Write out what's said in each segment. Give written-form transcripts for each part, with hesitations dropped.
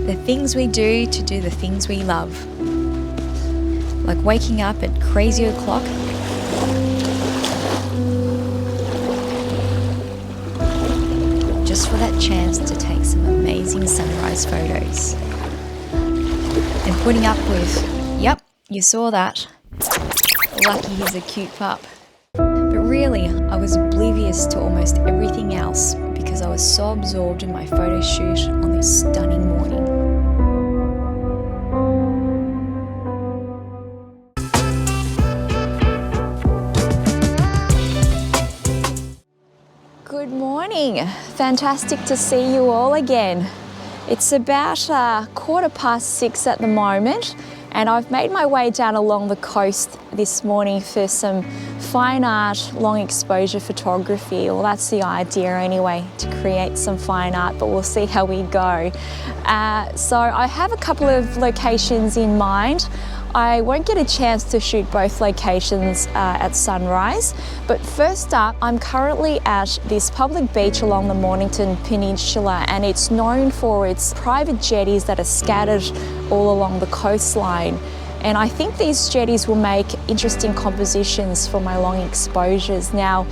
The things we do to do the things we love. Like waking up at crazy o'clock just for that chance to take some amazing sunrise photos. And putting up with, yep, you saw that. Lucky he's a cute pup. But really, I was oblivious to almost everything else because I was so absorbed in my photo shoot on this stunning morning. Good morning. Fantastic to see you all again. It's about 6:15 at the moment, and I've made my way down along the coast this morning for some fine art, long exposure photography. Well, that's the idea anyway, to create some fine art, but we'll see how we go. So I have a couple of locations in mind. I won't get a chance to shoot both locations at sunrise, but first up, I'm currently at this public beach along the Mornington Peninsula, and it's known for its private jetties that are scattered all along the coastline. And I think these jetties will make interesting compositions for my long exposures. Now,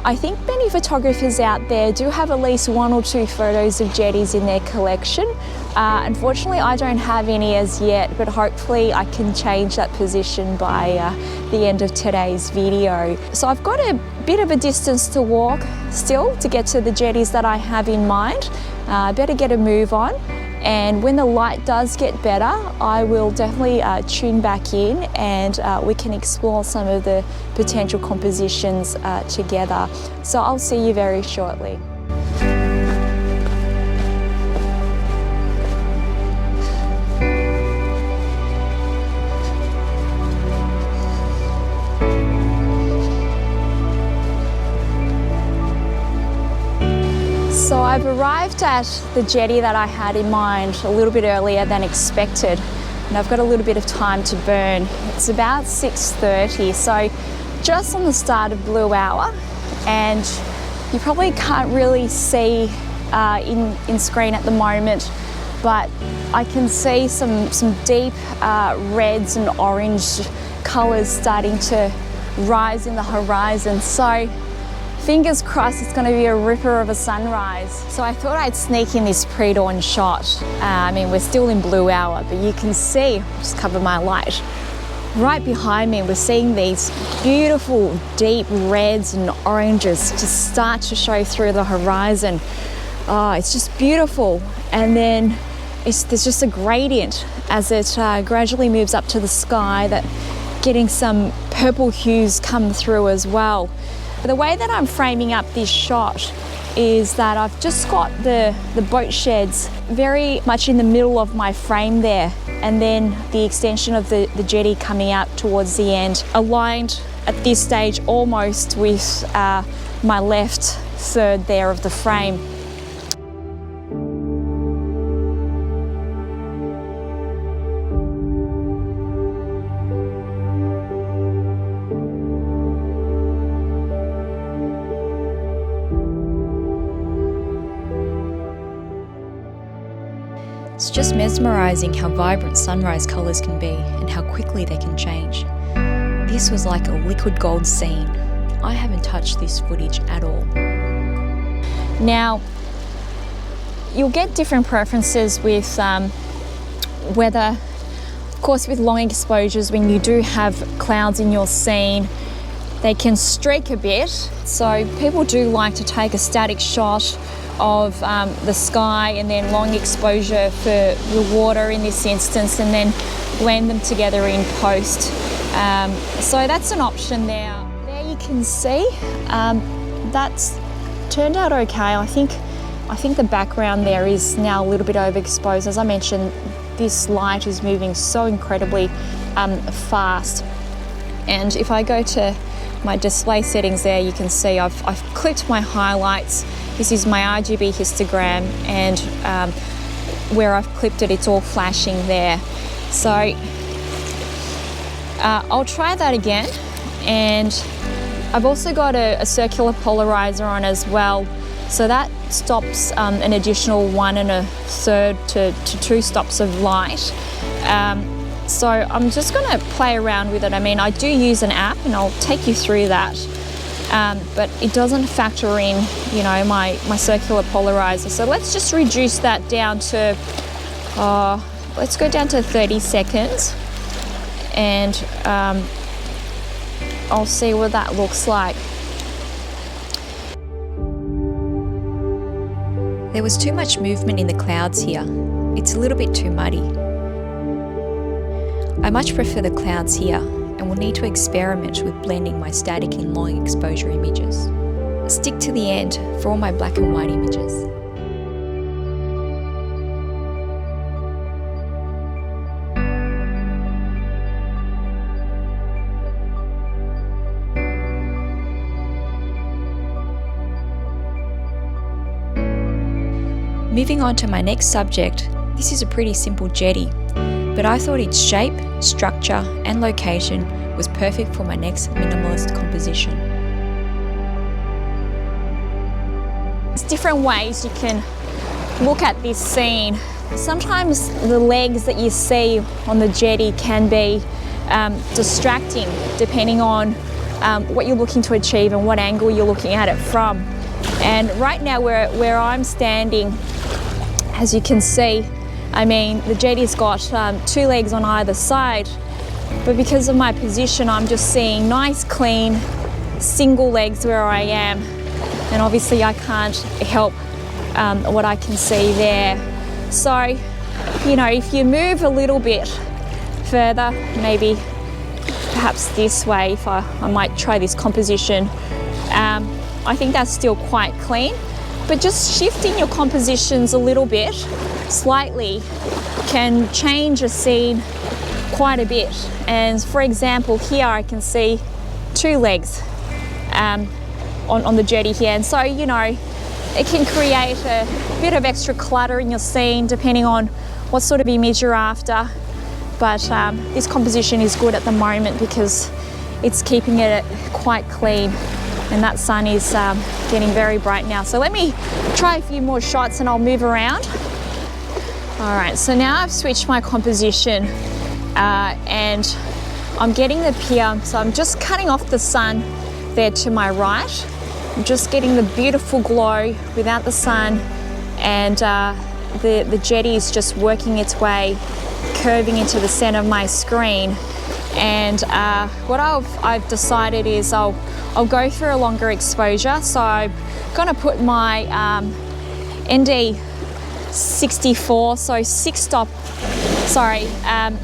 I think many photographers out there do have at least one or two photos of jetties in their collection. Unfortunately, I don't have any as yet, but hopefully I can change that position by the end of today's video. So I've got a bit of a distance to walk still to get to the jetties that I have in mind. I better get a move on. And when the light does get better, I will definitely tune back in and we can explore some of the potential compositions together. So I'll see you very shortly. So I've arrived at the jetty that I had in mind a little bit earlier than expected, and I've got a little bit of time to burn. It's about 6:30, so just on the start of blue hour, and you probably can't really see in screen at the moment, but I can see some deep reds and orange colours starting to rise in the horizon. So fingers crossed it's going to be a ripper of a sunrise. So I thought I'd sneak in this pre-dawn shot. I mean, we're still in blue hour, but you can see, just cover my light, right behind me we're seeing these beautiful deep reds and oranges just start to show through the horizon. Oh, it's just beautiful. And then there's just a gradient as it gradually moves up to the sky, that getting some purple hues come through as well. The way that I'm framing up this shot is that I've just got the boat sheds very much in the middle of my frame there, and then the extension of the jetty coming out towards the end, aligned at this stage almost with my left third there of the frame. It's just mesmerising how vibrant sunrise colours can be and how quickly they can change. This was like a liquid gold scene. I haven't touched this footage at all. Now, you'll get different preferences with weather. Of course, with long exposures, when you do have clouds in your scene, they can streak a bit. So people do like to take a static shot of the sky and then long exposure for the water in this instance, and then blend them together in post. So that's an option there. There you can see that's turned out okay. I think the background there is now a little bit overexposed. As I mentioned, this light is moving so incredibly fast. And if I go to my display settings there, you can see I've clicked my highlights. This is my RGB histogram, and where I've clipped it, it's all flashing there. So I'll try that again. And I've also got a circular polarizer on as well, So that stops an additional 1 1/3 to 2 stops of light. So I'm just going to play around with it. I mean, I do use an app and I'll take you through that, but it doesn't factor in, you know, my circular polarizer. So let's just reduce that down to, let's go down to 30 seconds and I'll see what that looks like. There was too much movement in the clouds here. It's a little bit too muddy. I much prefer the clouds here and will need to experiment with blending my static in long exposure images. Stick to the end for all my black and white images. Moving on to my next subject, this is a pretty simple jetty, but I thought its shape, structure and location was perfect for my next minimalist composition. There's different ways you can look at this scene. Sometimes the legs that you see on the jetty can be distracting depending on what you're looking to achieve and what angle you're looking at it from. And right now where I'm standing, as you can see, I mean, the jetty's got 2 legs on either side, but because of my position, I'm just seeing nice, clean, single legs where I am. And obviously I can't help what I can see there. So, you know, if you move a little bit further, maybe perhaps this way, if I might try this composition, I think that's still quite clean. But just shifting your compositions a little bit, slightly, can change a scene quite a bit. And for example, here I can see 2 legs on the jetty here. And so, you know, it can create a bit of extra clutter in your scene depending on what sort of image you're after. But this composition is good at the moment because it's keeping it quite clean. And that sun is getting very bright now. So let me try a few more shots and I'll move around. All right, so now I've switched my composition and I'm getting the pier. So I'm just cutting off the sun there to my right. I'm just getting the beautiful glow without the sun, and the jetty is just working its way, curving into the center of my screen. And what I've decided is I'll go for a longer exposure. So I'm going to put my ND64, so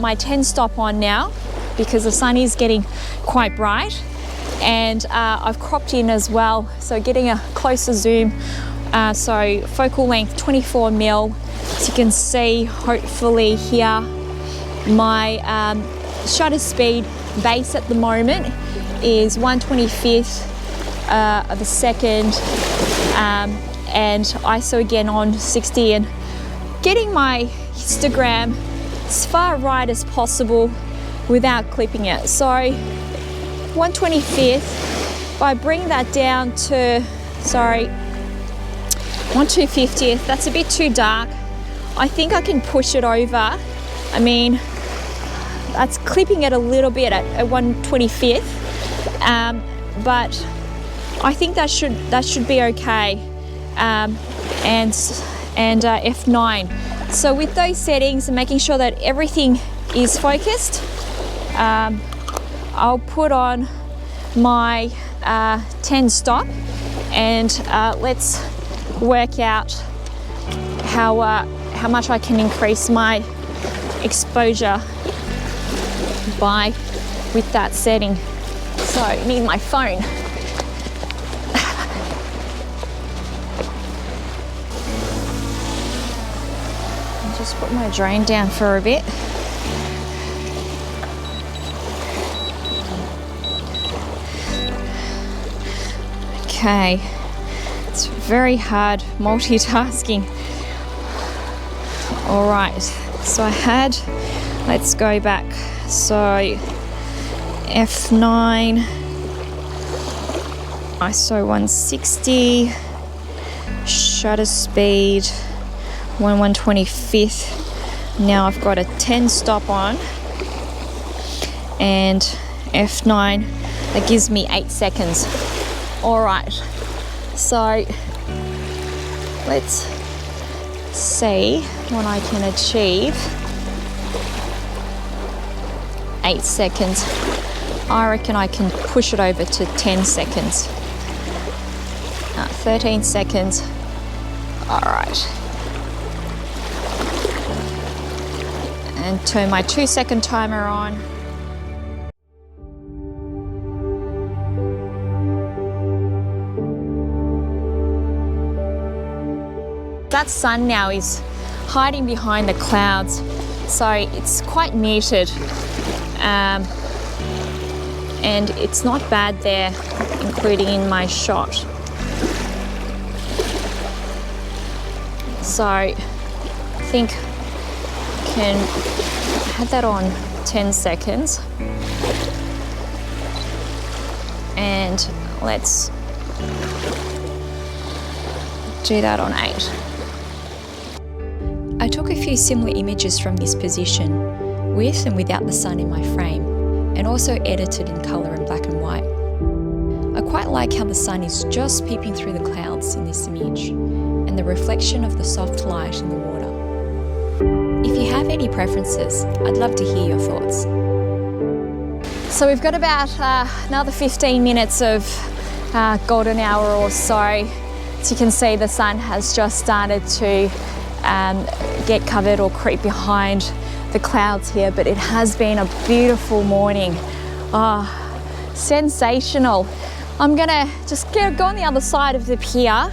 my 10 stop on now because the sun is getting quite bright. And I've cropped in as well, so getting a closer zoom. So focal length 24mm. As you can see, hopefully here, my shutter speed base at the moment is 1/25th of a second, and ISO again on 60, and getting my histogram as far right as possible without clipping it. So 1/25th, if I bring that down to, 1/250th, that's a bit too dark. I think I can push it over. I mean, that's clipping it a little bit at 1/25th, but I think that should be okay. And F9. So with those settings and making sure that everything is focused, I'll put on my 10 stop, and let's work out how much I can increase my exposure by with that setting. So I need my phone. I'll just put my drone down for a bit. Okay, it's very hard multitasking. All right, so let's go back. So F9, ISO 160, Shutter speed 1/125th. Now I've got a 10 stop on, and F9, that gives me 8 seconds. All right, so let's see what I can achieve. 8 seconds. I reckon I can push it over to 10 seconds. 13 seconds. All right. And turn my 2-second timer on. That sun now is hiding behind the clouds, so it's quite muted, and it's not bad there, including in my shot. So I think I can have that on 10 seconds, and let's do that on 8. I took a few similar images from this position, with and without the sun in my frame, and also edited in colour and black and white. I quite like how the sun is just peeping through the clouds in this image, and the reflection of the soft light in the water. If you have any preferences, I'd love to hear your thoughts. So we've got about another 15 minutes of golden hour or so. As you can see, the sun has just started to get covered or creep behind the clouds here, but it has been a beautiful morning. Sensational. I'm gonna just go on the other side of the pier,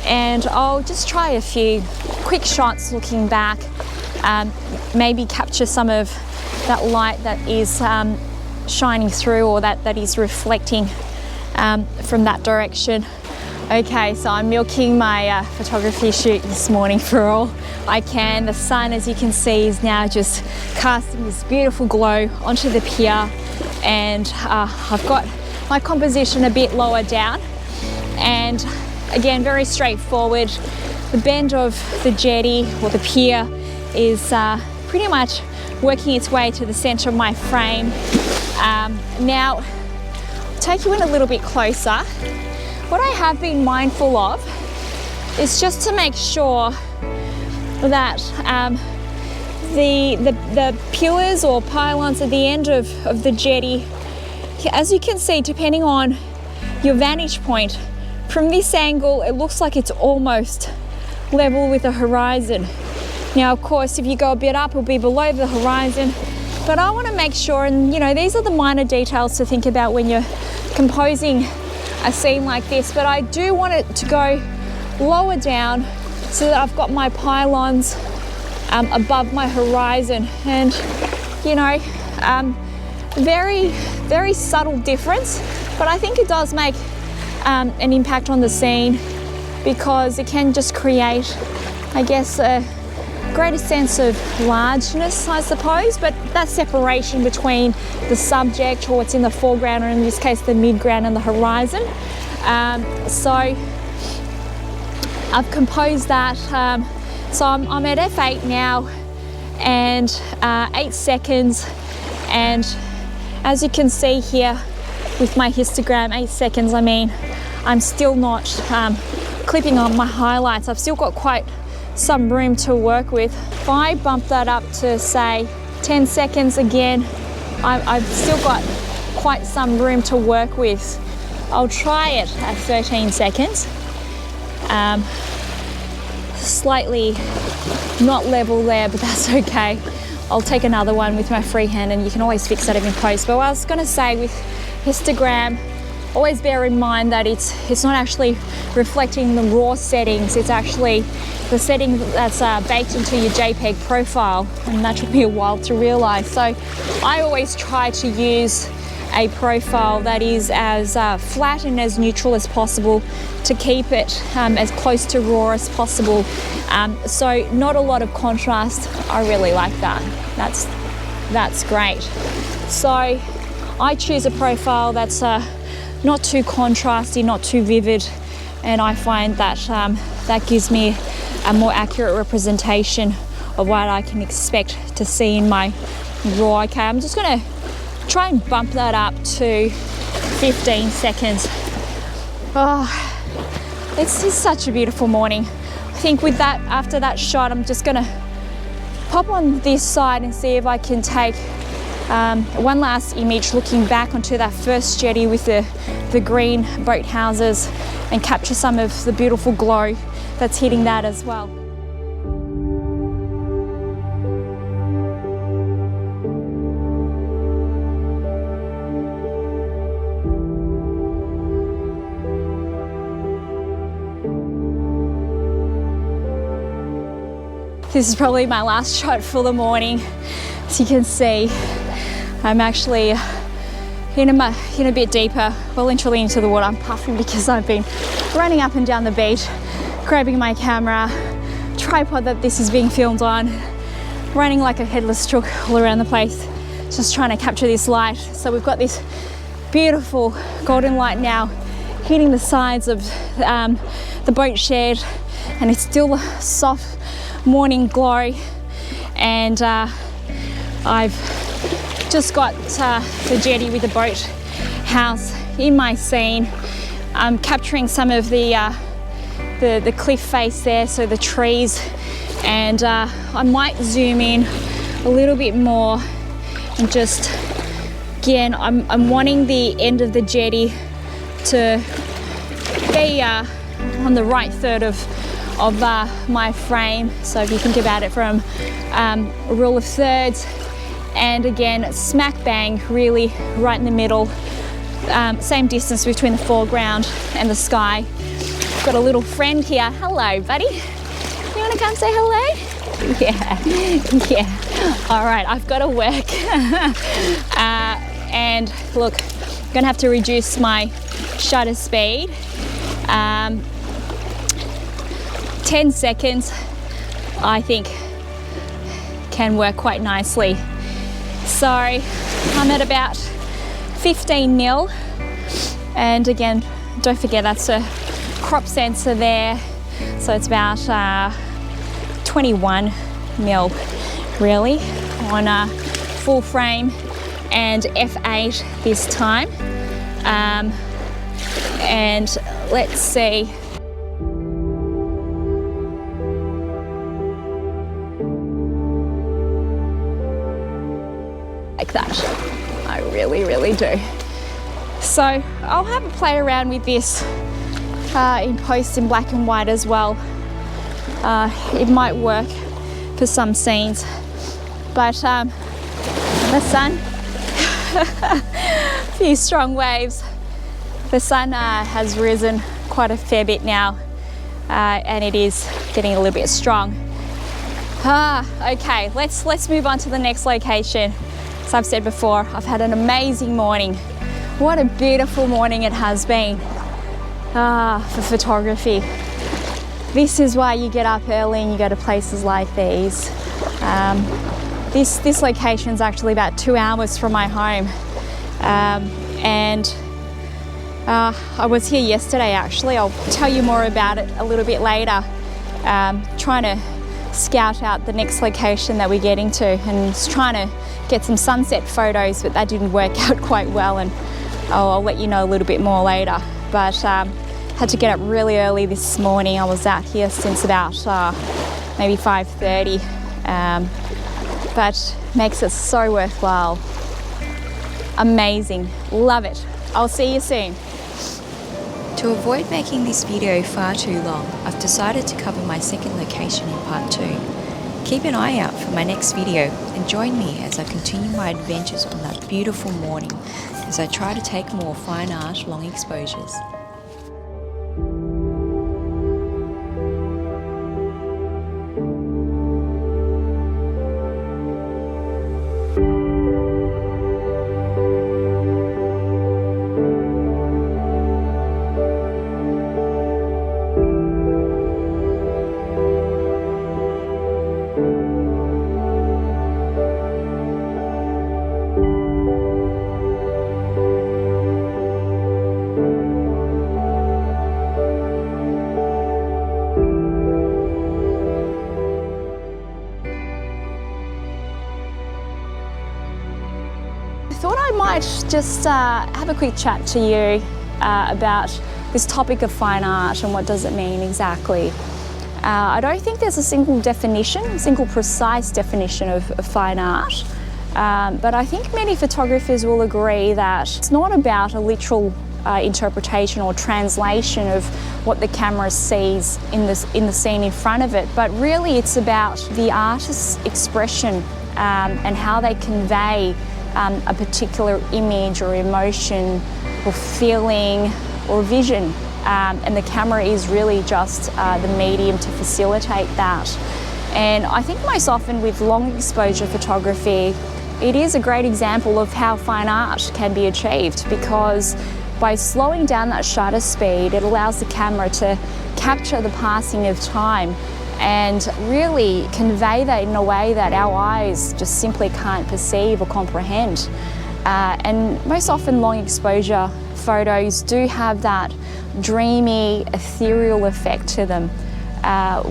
and I'll just try a few quick shots looking back, maybe capture some of that light that is shining through, or that is reflecting from that direction. Okay, so I'm milking my photography shoot this morning for all I can. The sun, as you can see, is now just casting this beautiful glow onto the pier, and I've got my composition a bit lower down, and again, very straightforward. The bend of the jetty or the pier is pretty much working its way to the center of my frame. Now, I'll take you in a little bit closer. What I have been mindful of is just to make sure that the pillars or pylons at the end of the jetty, as you can see, depending on your vantage point, from this angle, it looks like it's almost level with the horizon. Now, of course, if you go a bit up, it'll be below the horizon, but I want to make sure, and you know, these are the minor details to think about when you're composing a scene like this, but I do want it to go lower down so that I've got my pylons above my horizon. And you know, very, very subtle difference, but I think it does make an impact on the scene, because it can just create, I guess, a greater sense of largeness, I suppose, but that separation between the subject, or what's in the foreground, or in this case the midground, and the horizon. So I've composed that. So I'm at F8 now, and 8 seconds, and as you can see here with my histogram, 8 seconds, I mean, I'm still not clipping on my highlights. I've still got quite some room to work with. If I bump that up to say 10 seconds again, I've still got quite some room to work with. I'll try it at 13 seconds. Slightly not level there, but that's okay. I'll take another one with my free hand, and you can always fix that in post. But what I was gonna say with histogram, always bear in mind that it's not actually reflecting the raw settings, it's actually the setting that's baked into your JPEG profile, and that took me a while to realize. So I always try to use a profile that is as flat and as neutral as possible to keep it as close to raw as possible. So not a lot of contrast. I really like that. That's great. So I choose a profile that's not too contrasty, not too vivid, and I find that that gives me a more accurate representation of what I can expect to see in my raw. Okay, I'm just gonna try and bump that up to 15 seconds. Oh, it's just such a beautiful morning. I think with that, after that shot, I'm just gonna pop on this side and see if I can take one last image looking back onto that first jetty with the green boat houses and capture some of the beautiful glow that's hitting that as well. This is probably my last shot for the morning. As you can see, I'm actually in a bit deeper, well and truly into the water. I'm puffing because I've been running up and down the beach, grabbing my camera, tripod that this is being filmed on, running like a headless chook all around the place, just trying to capture this light. So we've got this beautiful golden light now hitting the sides of the boat shed, and it's still a soft morning glow. And I've just got the jetty with the boat house in my scene. I'm capturing some of the cliff face there, so the trees, and I might zoom in a little bit more and just, again, I'm wanting the end of the jetty to be on the right third of my frame. So if you think about it from a rule of thirds, and again, smack bang, really right in the middle, same distance between the foreground and the sky. Got a little friend here. Hello, buddy. You want to come say hello? Yeah. All right, I've got to work. And look, I'm gonna have to reduce my shutter speed. 10 seconds, I think, can work quite nicely. So I'm at about 15 mil, and again, don't forget that's a crop sensor there, so it's about 21 mil really on a full frame and f8 this time. And let's see. Like that, I really do. So I'll have a play around with this in post in black and white as well. It might work for some scenes, but the sun, a few strong waves. The sun has risen quite a fair bit now, and it is getting a little bit strong. Okay, let's move on to the next location. As I've said before, I've had an amazing morning. What a beautiful morning it has been for photography. This is why you get up early and you go to places like these. This location is actually about 2 hours from my home, and I was here yesterday actually. I'll tell you more about it a little bit later. Trying to scout out the next location that we're getting to, and trying to get some sunset photos, but that didn't work out quite well, and I'll let you know a little bit more later. But had to get up really early this morning. I was out here since about maybe 5:30, but makes it so worthwhile. Amazing, love it. I'll see you soon. To avoid making this video far too long, I've decided to cover my second location in part 2. Keep an eye out for my next video and join me as I continue my adventures on that beautiful morning as I try to take more fine art long exposures. might just have a quick chat to you about this topic of fine art and what does it mean exactly. I don't think there's a single precise definition of fine art, but I think many photographers will agree that it's not about a literal interpretation or translation of what the camera sees in the scene in front of it, but really it's about the artist's expression and how they convey a particular image or emotion or feeling or vision. And the camera is really just the medium to facilitate that. And I think most often with long exposure photography, it is a great example of how fine art can be achieved, because by slowing down that shutter speed, it allows the camera to capture the passing of time and really convey that in a way that our eyes just simply can't perceive or comprehend. And most often long exposure photos do have that dreamy, ethereal effect to them,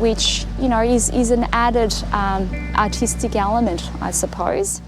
which is an added artistic element, I suppose.